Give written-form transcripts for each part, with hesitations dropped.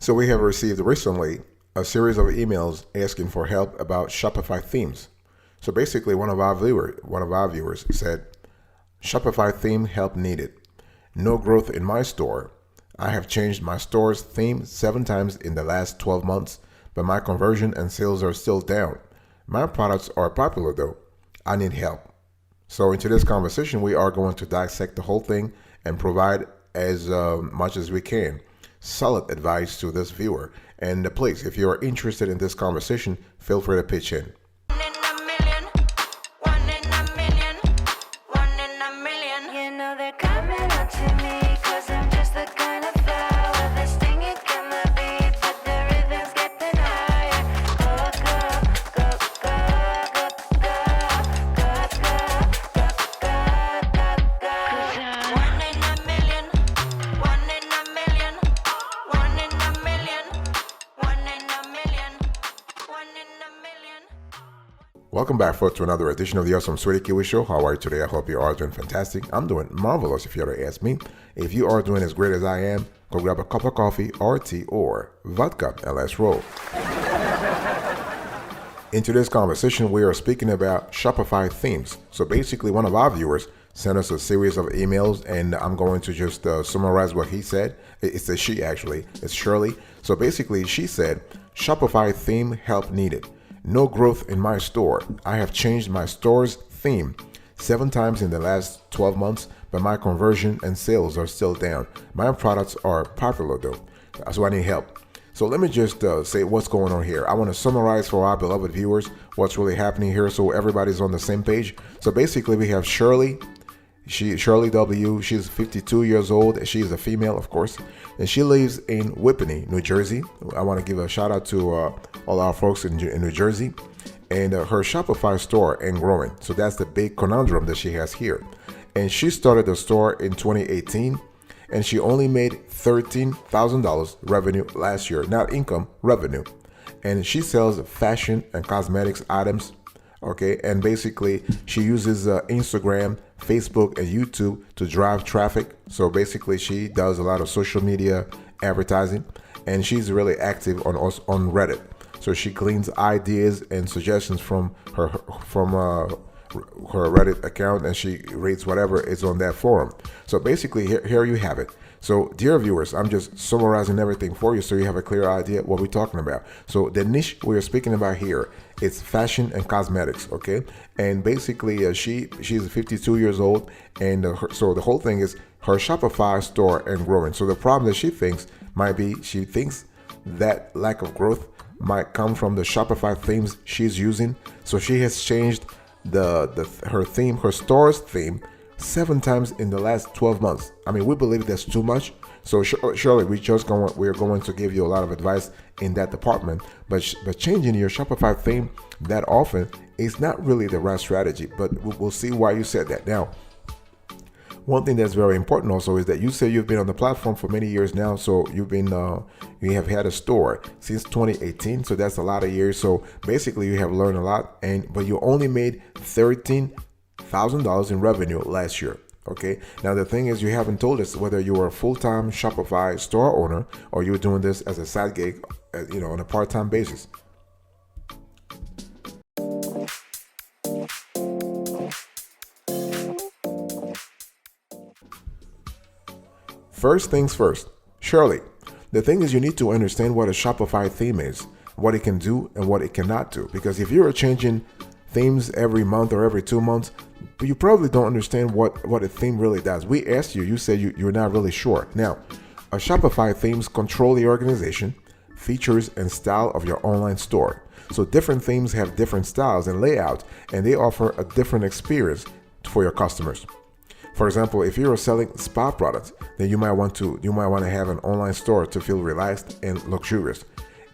So we have received recently a series of emails asking for help about Shopify themes. So basically one of our viewers said, Shopify theme help needed. No growth in my store. I have changed my store's theme 7 times in the last 12 months, but my conversion and sales are still down. My products are popular though. I need help. So in today's conversation, we are going to dissect the whole thing and provide as much as we can solid advice to this viewer. And please, if you are interested in this conversation, feel free to pitch in. Welcome back, folks, to another edition of the Awesome Sweetie Kiwi Show. How are you today? I hope you are doing fantastic. I'm doing marvelous, if you were to ask me. If you are doing as great as I am, go grab a cup of coffee or tea or vodka and let's roll. In today's conversation, we are speaking about Shopify themes. So basically, one of our viewers sent us a series of emails, and I'm going to just summarize what he said. It's a she, actually. It's Shirley. So basically, she said, Shopify theme help needed. No growth in my store. I have changed my store's theme 7 times in the last 12 months, but my conversion and sales are still down. My products are popular though, so I need help. So let me just say what's going on here. I want to summarize for our beloved viewers what's really happening here so everybody's on the same page. So basically we have Shirley. Shirley W. She's 52 years old. She's a female, of course, and she lives in Whippany, New Jersey. I want to give a shout out to all our folks in New Jersey. And her Shopify store ain't growing. So that's the big conundrum that she has here. And she started the store in 2018, and she only made $13,000 revenue last year, not income, revenue. And she sells fashion and cosmetics items. Okay, and basically she uses Instagram, Facebook, and YouTube to drive traffic. So basically she does a lot of social media advertising, and she's really active on Reddit. So she gleans ideas and suggestions from her Reddit account, and she rates whatever is on that forum. So basically here you have it. So dear viewers, I'm just summarizing everything for you so you have a clear idea what we're talking about. So the niche we are speaking about here, it's fashion and cosmetics, okay? And basically she's 52 years old, and so the whole thing is her Shopify store and growing. So the problem that she thinks might be, she thinks that lack of growth might come from the Shopify themes she's using. So she has changed her theme, her store's theme 7 times in the last 12 months. I mean, we believe that's too much. So surely we're going to give you a lot of advice in that department. But changing your Shopify theme that often is not really the right strategy. But we'll see why you said that. Now, one thing that's very important also is that you say you've been on the platform for many years now. So you have had a store since 2018. So that's a lot of years. So basically you have learned a lot, but you only made $13,000 in revenue last year. Okay. Now the thing is, you haven't told us whether you are a full-time Shopify store owner or you're doing this as a side gig, on a part-time basis. First things first, Shirley, the thing is you need to understand what a Shopify theme is, what it can do and what it cannot do. Because if you're changing themes every month or every 2 months, but you probably don't understand what a theme really does. We asked you, you said you're not really sure. Now, a Shopify themes control the organization, features, and style of your online store. So different themes have different styles and layout, and they offer a different experience for your customers. For example, if you're selling spa products, then you might want to have an online store to feel relaxed and luxurious.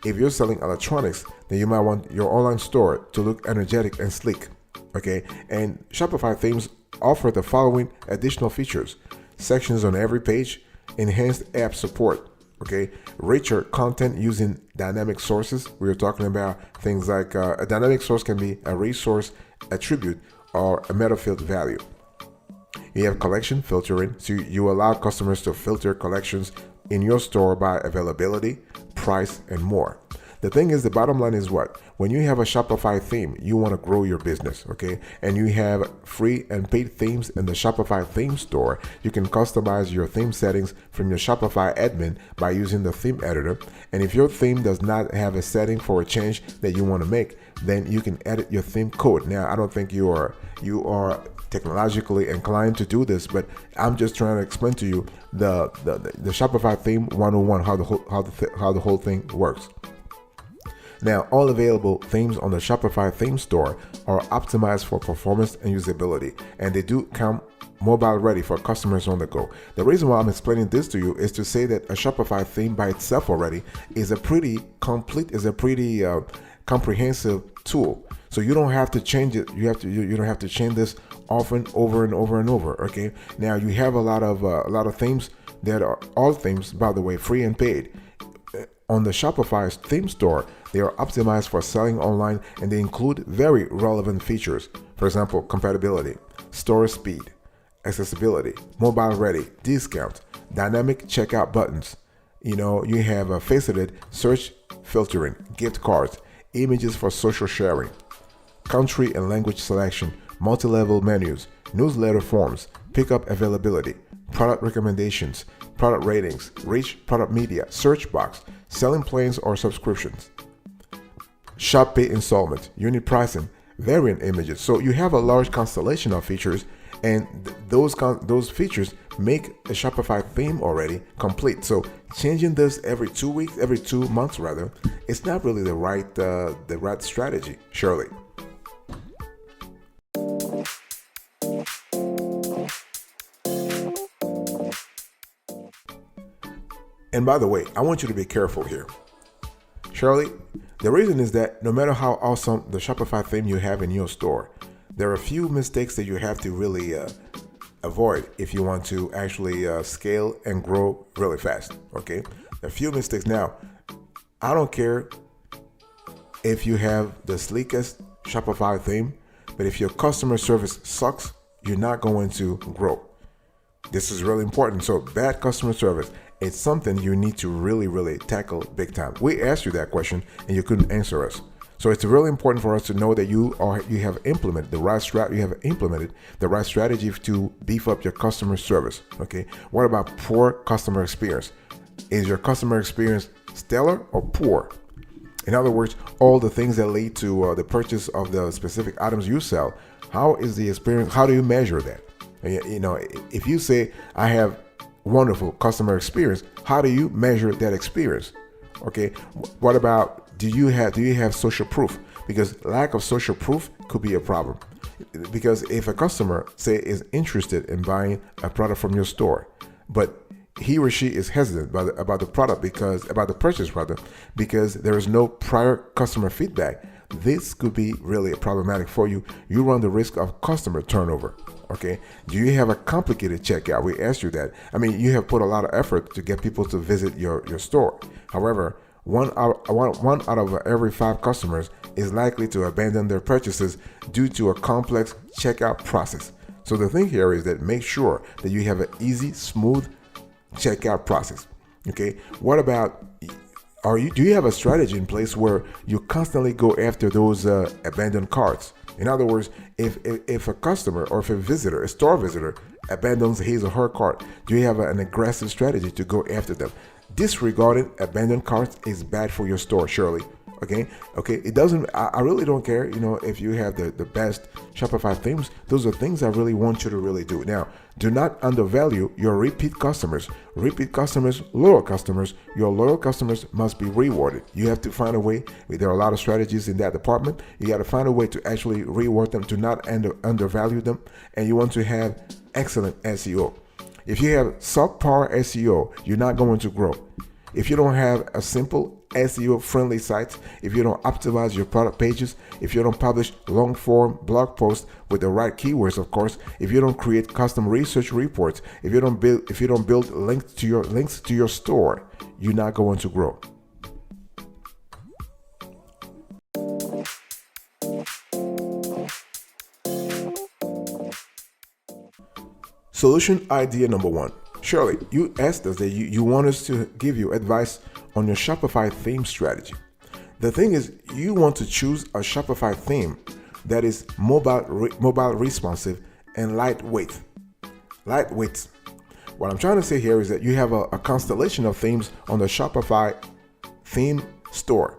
If you're selling electronics, then you might want your online store to look energetic and sleek. Okay, and Shopify themes offer the following additional features: sections on every page, enhanced app support, okay, richer content using dynamic sources. We are talking about things like a dynamic source can be a resource attribute or a meta field value. You have collection filtering, so you allow customers to filter collections in your store by availability, price, and more. The thing is, the bottom line is what? When you have a Shopify theme, you want to grow your business, okay? And you have free and paid themes in the Shopify theme store. You can customize your theme settings from your Shopify admin by using the theme editor. And if your theme does not have a setting for a change that you want to make, then you can edit your theme code. Now, I don't think you are technologically inclined to do this, but I'm just trying to explain to you the Shopify theme 101, how the whole thing works. Now, all available themes on the Shopify theme store are optimized for performance and usability, and they do come mobile ready for customers on the go. The reason why I'm explaining this to you is to say that a Shopify theme by itself already is a pretty comprehensive tool. So you don't have to change it. You don't have to change this often, over and over and over. Okay. Now you have a lot of themes that are all themes, by the way, free and paid. On the Shopify theme store, they are optimized for selling online, and they include very relevant features. For example, compatibility, store speed, accessibility, mobile ready, discount, dynamic checkout buttons. You have a faceted search filtering, gift cards, images for social sharing, country and language selection, multi-level menus, newsletter forms, pickup availability, product recommendations, product ratings, rich product media, search box, selling plans or subscriptions, shop pay installment, unit pricing, variant images. So you have a large constellation of features, and those features make a Shopify theme already complete. So changing this every 2 weeks, every 2 months rather, it's not really the right strategy, surely. And by the way, I want you to be careful here. Shirley, the reason is that no matter how awesome the Shopify theme you have in your store, there are a few mistakes that you have to really avoid if you want to actually scale and grow really fast, okay? A few mistakes. Now, I don't care if you have the sleekest Shopify theme, but if your customer service sucks, you're not going to grow. This is really important. So bad customer service, it's something you need to really, really tackle big time. We asked you that question and you couldn't answer us. So it's really important for us to know that you have implemented the right strategy to beef up your customer service. Okay. What about poor customer experience? Is your customer experience stellar or poor? In other words, all the things that lead to the purchase of the specific items you sell. How is the experience? How do you measure that? If you say I have wonderful customer experience, how do you measure that experience? Okay. What about, do you have social proof? Because lack of social proof could be a problem. Because if a customer, say, is interested in buying a product from your store, but he or she is hesitant about the purchase because there is no prior customer feedback, this could be really problematic for you. You run the risk of customer turnover. Okay. Do you have a complicated checkout? We asked you that. I mean, you have put a lot of effort to get people to visit your store. However, one out of every 5 customers is likely to abandon their purchases due to a complex checkout process. So the thing here is that make sure that you have an easy, smooth checkout process. Okay. What about, do you have a strategy in place where you constantly go after those abandoned carts? In other words, if a customer or if a store visitor abandons his or her cart, do you have an aggressive strategy to go after them? Disregarding abandoned carts is bad for your store, surely. Okay. It doesn't. I really don't care. If you have the best Shopify themes, those are things I really want you to really do. Now, do not undervalue your repeat customers. Loyal customers. Your loyal customers must be rewarded. You have to find a way. There are a lot of strategies in that department. You got to find a way to actually reward them, to not undervalue them, and you want to have excellent SEO. If you have subpar SEO, you're not going to grow. If you don't have a simple SEO friendly site, if you don't optimize your product pages, if you don't publish long form blog posts with the right keywords, of course, if you don't create custom research reports, if you don't build links to your store, you're not going to grow. Solution idea number 1. Shirley, you asked us that you want us to give you advice on your Shopify theme strategy. The thing is, you want to choose a Shopify theme that is mobile responsive and lightweight. Lightweight. What I'm trying to say here is that you have a constellation of themes on the Shopify theme store.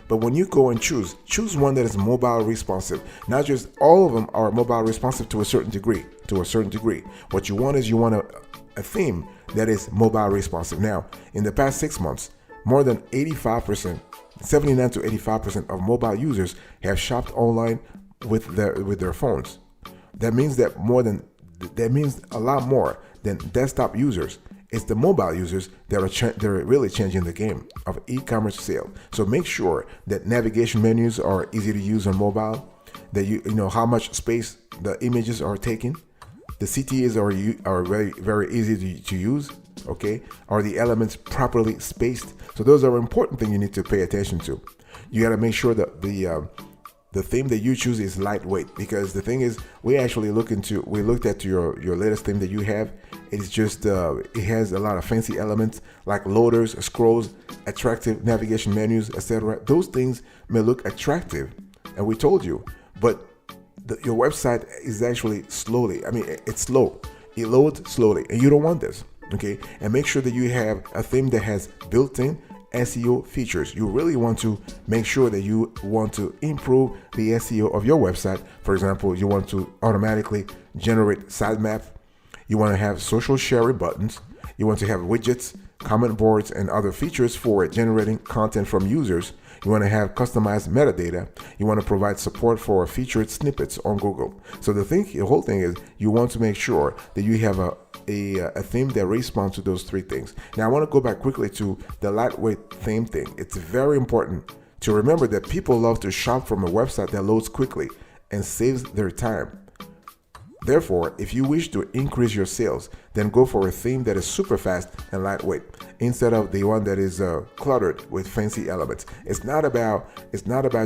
But when you go and choose one that is mobile responsive. Not just all of them are mobile responsive to a certain degree. What you want is a theme that is mobile responsive. Now, in the past 6 months, more than 79 to 85% of mobile users have shopped online with their phones. That means a lot more than desktop users. It's the mobile users that are really changing the game of e-commerce sale. So make sure that navigation menus are easy to use on mobile, that you know how much space the images are taking. The CTAs are very, very easy to use. Okay, are the elements properly spaced? So those are important things you need to pay attention to. You got to make sure that the theme that you choose is lightweight, because the thing is, we looked at your latest theme that you have. It's just it has a lot of fancy elements like loaders, scrolls, attractive navigation menus, etc. Those things may look attractive, and we told you, but your website is actually it's slow. It loads slowly, and you don't want this. Okay, and make sure that you have a theme that has built-in SEO features. You really want to make sure that you want to improve the SEO of your website. For example, you want to automatically generate sitemap. You want to have social sharing buttons. You want to have widgets, comment boards, and other features for generating content from users. You want to have customized metadata. You want to provide support for featured snippets on Google. So the whole thing is, you want to make sure that you have a theme that responds to those three things. Now, I want to go back quickly to the lightweight theme thing. It's very important to remember that people love to shop from a website that loads quickly and saves their time. Therefore, if you wish to increase your sales, then go for a theme that is super fast and lightweight instead of the one that is cluttered with fancy elements. It's not about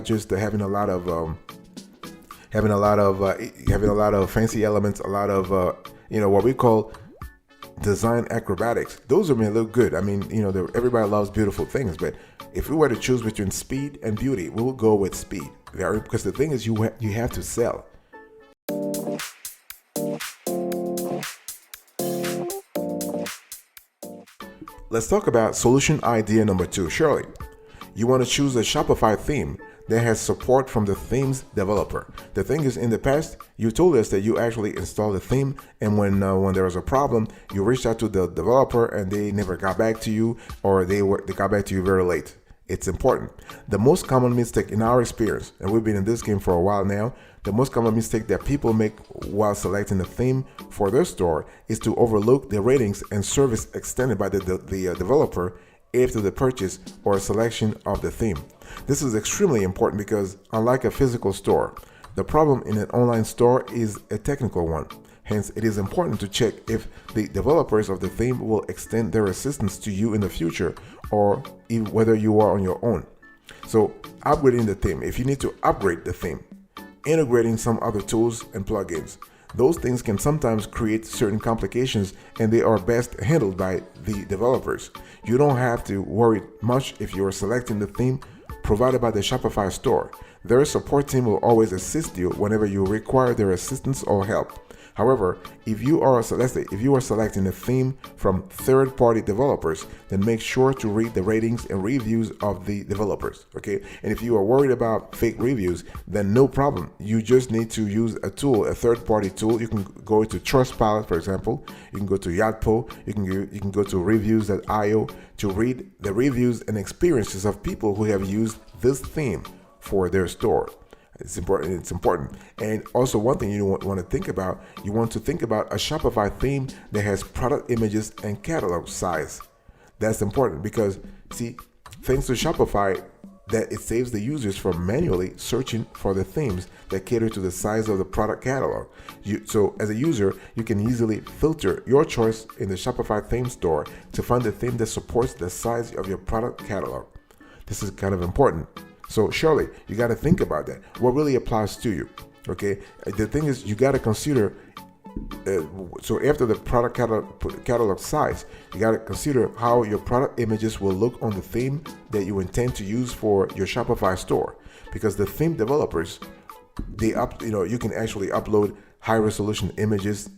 just having a lot of fancy elements, a lot of what we call design acrobatics. Those may look good. I mean, everybody loves beautiful things, but if we were to choose between speed and beauty, we will go with speed. Because the thing is, you have to sell. Let's talk about solution idea number 2. Shirley, you want to choose a Shopify theme that has support from the theme's developer. The thing is, in the past, you told us that you actually installed a theme, and when there was a problem, you reached out to the developer and they never got back to you, or they got back to you very late. It's important. The most common mistake in our experience, and we've been in this game for a while now, the most common mistake that people make while selecting a theme for their store is to overlook the ratings and service extended by the developer after the purchase or selection of the theme. This is extremely important because, unlike a physical store, the problem in an online store is a technical one. Hence, it is important to check if the developers of the theme will extend their assistance to you in the future, or whether you are on your own. So, upgrading the theme. If you need to upgrade the theme, integrating some other tools and plugins, those things can sometimes create certain complications, and they are best handled by the developers. You don't have to worry much if you are selecting the theme provided by the Shopify store. Their support team will always assist you whenever you require their assistance or help. However, if you are selecting a theme from third-party developers, then make sure to read the ratings and reviews of the developers, okay? And if you are worried about fake reviews, then no problem. You just need to use a tool, a third-party tool. You can go to Trustpilot, for example. You can go to Yotpo. You can go to reviews.io to read the reviews and experiences of people who have used this theme for their store. It's important. And also, one thing you want to think about a Shopify theme that has product images and catalog size. That's important because, see, thanks to Shopify, that it saves the users from manually searching for the themes that cater to the size of the product catalog. So as a user, you can easily filter your choice in the Shopify theme store to find the theme that supports the size of your product catalog. This is kind of important. So surely you got to think about that. What really applies to you? Okay. The thing is, you got to consider So after the product catalog size, you got to consider how your product images will look on the theme that you intend to use for your Shopify store. Because the theme developers, you can actually upload high resolution images.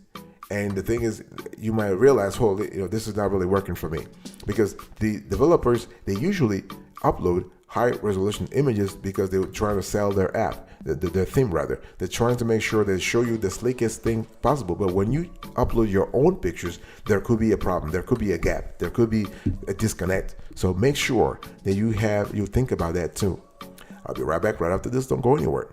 And the thing is, you might realize, holy, this is not really working for me, because the developers, they usually upload high resolution images because they're trying to sell their app, their theme rather. They're trying to make sure they show you the sleekest thing possible. But when you upload your own pictures, there could be a problem. There could be a gap. There could be a disconnect. So make sure that you think about that too. I'll be right back right after this. Don't go anywhere.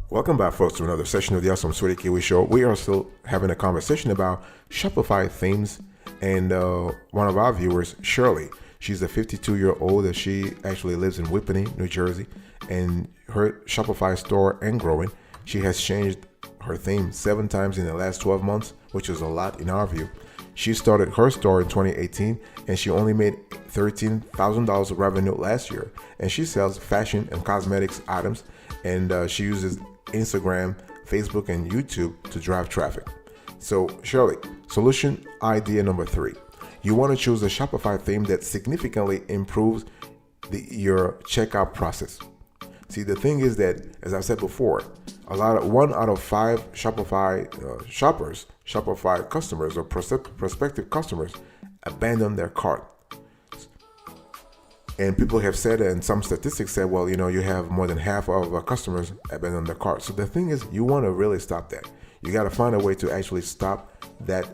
Welcome back, folks, to another session of the Awesome Sweetie Kiwi Show. We are still having a conversation about Shopify themes, and one of our viewers, Shirley, she's a 52-year-old that she actually lives in Whippany, New Jersey, and her Shopify store and growing. She has changed her theme 7 times in the last 12 months, which is a lot in our view. She started her store in 2018, and she only made $13,000 of revenue last year. And she sells fashion and cosmetics items, and she uses Instagram, Facebook, and YouTube to drive traffic. So, Shirley, solution idea number 3. You want to choose a Shopify theme that significantly improves your checkout process. See, the thing is that, as I said before, 1 out of 5 Shopify shoppers, Shopify customers or prospective customers abandon their cart. And people have said, and some statistics say, well, you have more than half of customers abandon their cart. So the thing is, you want to really stop that. You got to find a way to actually stop that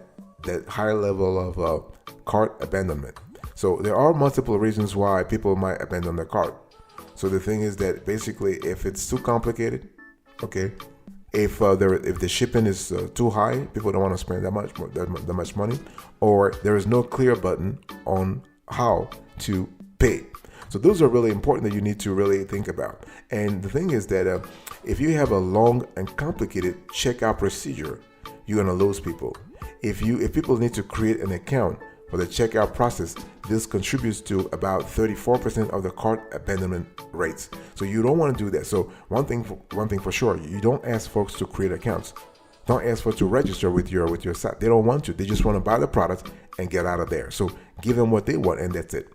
high level of cart abandonment. So there are multiple reasons why people might abandon their cart. So the thing is that basically, if it's too complicated, okay, if the shipping is too high, people don't want to spend that much money, or there is no clear button on how to pay. So those are really important that you need to really think about. And the thing is that if you have a long and complicated checkout procedure, you're going to lose people. If people need to create an account for the checkout process, this contributes to about 34% of the cart abandonment rates. So you don't want to do that. So one thing for sure, you don't ask folks to create accounts. Don't ask folks to register with your site. They don't want to. They just want to buy the product and get out of there. So give them what they want, and that's it.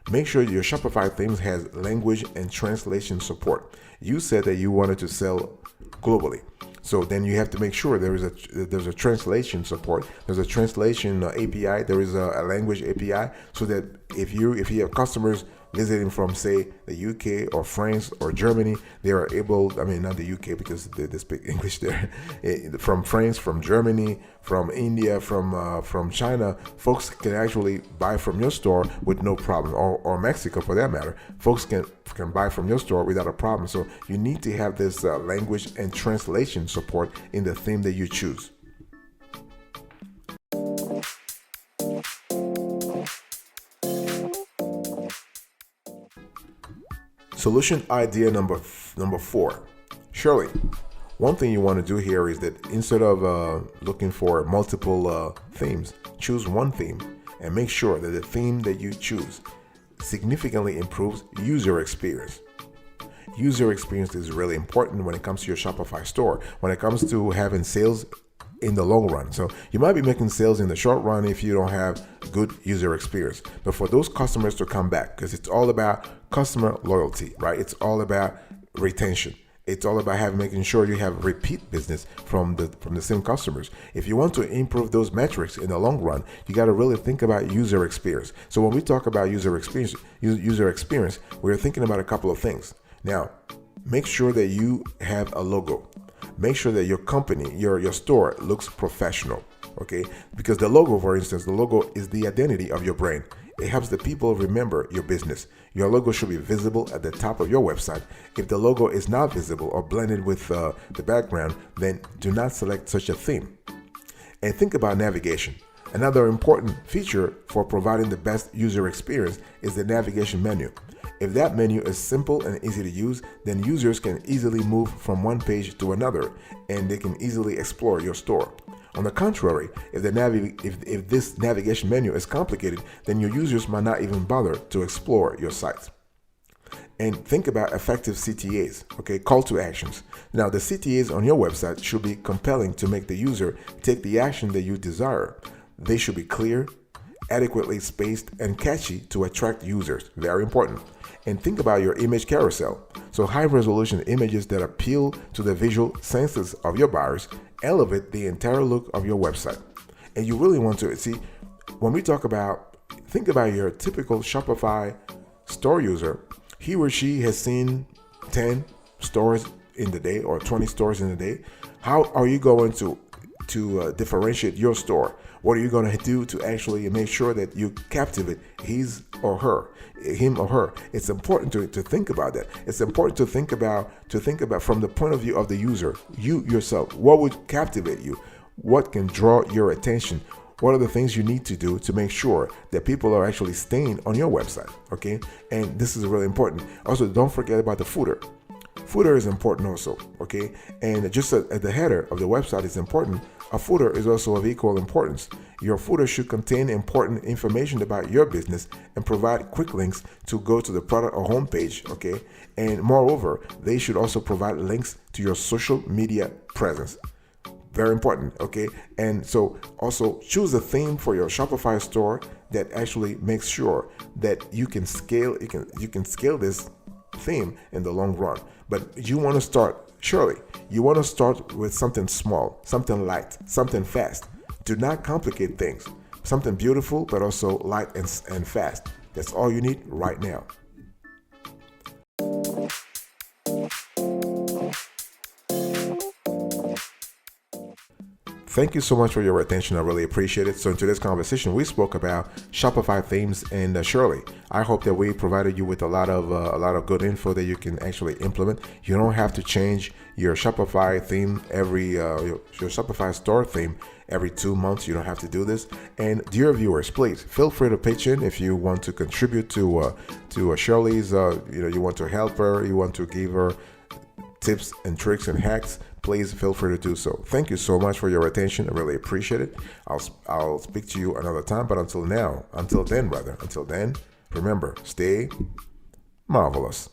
Make sure your Shopify themes has language and translation support. You said that you wanted to sell globally. So then you have to make sure there's a translation support. There's a translation API. There is a language API, so that if you have customers visiting from, say, the UK or France or Germany, they are able, not the UK because they speak English there, from France, from Germany, from India, from China, folks can actually buy from your store with no problem, or Mexico for that matter. Folks can buy from your store without a problem. So you need to have this language and translation support in the theme that you choose. Solution idea number 4. Shirley, one thing you want to do here is that instead of looking for multiple themes, choose one theme and make sure that the theme that you choose significantly improves user experience. User experience is really important when it comes to your Shopify store, when it comes to having sales in the long run. So you might be making sales in the short run if you don't have good user experience. But for those customers to come back, because it's all about customer loyalty, right? It's all about retention. It's all about making sure you have repeat business from the same customers. If you want to improve those metrics in the long run, you got to really think about user experience. So when we talk about user experience, we're thinking about a couple of things. Now, make sure that you have a logo. Make sure that your company, your store looks professional, okay? Because the logo, for instance, the logo is the identity of your brand. It helps the people remember your business. Your logo should be visible at the top of your website. If the logo is not visible or blended with the background, then do not select such a theme. And think about navigation. Another important feature for providing the best user experience is the navigation menu. If that menu is simple and easy to use, then users can easily move from one page to another, and they can easily explore your store. On the contrary, if this navigation menu is complicated, then your users might not even bother to explore your site. And think about effective CTAs, okay, call to actions. Now, the CTAs on your website should be compelling to make the user take the action that you desire. They should be clear, adequately spaced, and catchy to attract users. Very important. And think about your image carousel. So high-resolution images that appeal to the visual senses of your buyers elevate the entire look of your website. And you really want to see, when we think about your typical Shopify store user. He or she has seen 10 stores in the day or 20 stores in the day. How are you going to differentiate your store? What are you going to do to actually make sure that you captivate him or her? It's important to think about that. It's important to think about from the point of view of the user, you yourself. What would captivate you? What can draw your attention? What are the things you need to do to make sure that people are actually staying on your website? Okay, and this is really important. Also, don't forget about the footer. Footer is important also, okay? And just at the header of the website is important. A footer is also of equal importance. Your footer should contain important information about your business and provide quick links to go to the product or homepage, okay? And moreover, they should also provide links to your social media presence. Very important, okay? And so also choose a theme for your Shopify store that actually makes sure that you can scale this theme in the long run. But you want to start, surely, you want to start with something small, something light, something fast. Do not complicate things. Something beautiful, but also light and fast. That's all you need right now. Thank you so much for your attention. I really appreciate it. So in today's conversation, we spoke about Shopify themes, and Shirley, I hope that we provided you with a lot of good info that you can actually implement. You don't have to change your Shopify theme your Shopify store theme every 2 months. You don't have to do this. And dear viewers, please feel free to pitch in if you want to contribute to Shirley's. You want to help her. You want to give her tips and tricks and hacks. Please feel free to do so. Thank you so much for your attention. I really appreciate it. I'll speak to you another time, but until then, remember, stay marvelous.